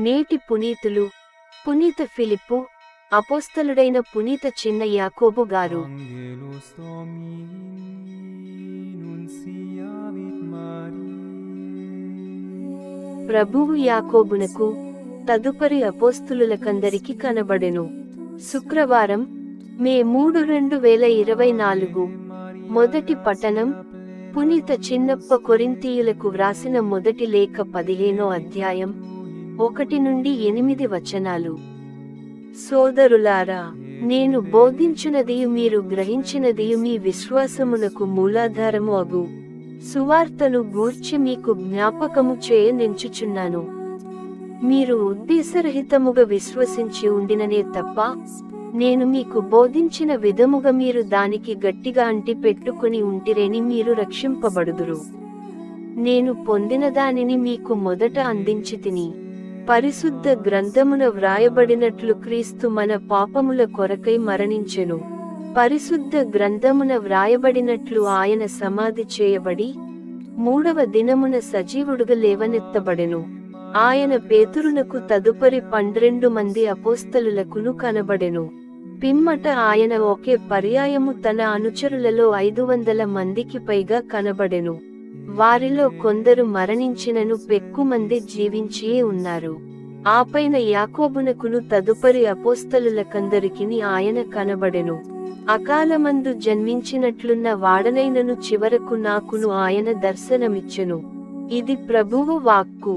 నేటి పునీతులు: పునీత ఫిలిప్పు, అపోస్తలుడైన పునీత చిన్న యాకోబు గారు. ప్రభువు యాకోబునకు తదుపరి అపోస్తలులకందరికి కనబడెను. శుక్రవారం, మే 3, 2024. మొదటి పఠనం: పునీత చిన్నప్ప కొరింథీయులకు వ్రాసిన మొదటి లేఖ 15వ అధ్యాయం 1-8 వచనాలు. సోదరులారా, నేను బోధించునదియు మీరు గ్రహించినదియు మీ విశ్వాసమునకు మూలాధారము అగు సువార్తను గూర్చి మీకు జ్ఞాపకము చేయనెంచుచున్నాను. మీరు ఉద్దేశరహితముగా విశ్వసించి ఉండిననే తప్ప, నేను మీకు బోధించిన విధముగా మీరు దానికి గట్టిగా అంటి పెట్టుకుని ఉంటిరేని మీరు రక్షింపబడుదురు. నేను పొందిన దానిని మీకు మొదట అందించితిని. పరిశుద్ధ గ్రంథమున వ్రాయబడినట్లు క్రీస్తు మన పాపముల కొరకై మరణించెను. పరిశుద్ధ గ్రంథమున వ్రాయబడినట్లు ఆయన సమాధి చేయబడి 3వ దినమున సజీవుడుగా లేవనెత్తబడెను. ఆయన పేతురునకు తదుపరి 12 మంది అపోస్తలులకును కనబడెను. పిమ్మట ఆయన ఒకే పర్యాయము తన అనుచరులలో 500 మందికి పైగా కనబడెను. వారిలో కొందరు మరణించినను పెక్కుమంది జీవించియే ఉన్నారు. ఆపైన యాకోబునకును తదుపరి అపోస్తలులకందరికిని ఆయన కనబడెను. అకాలమందు జన్మించినట్లున్న వాడనైనను చివరకు నాకును ఆయన దర్శనమిచ్చెను. ఇది ప్రభువు వాక్కు.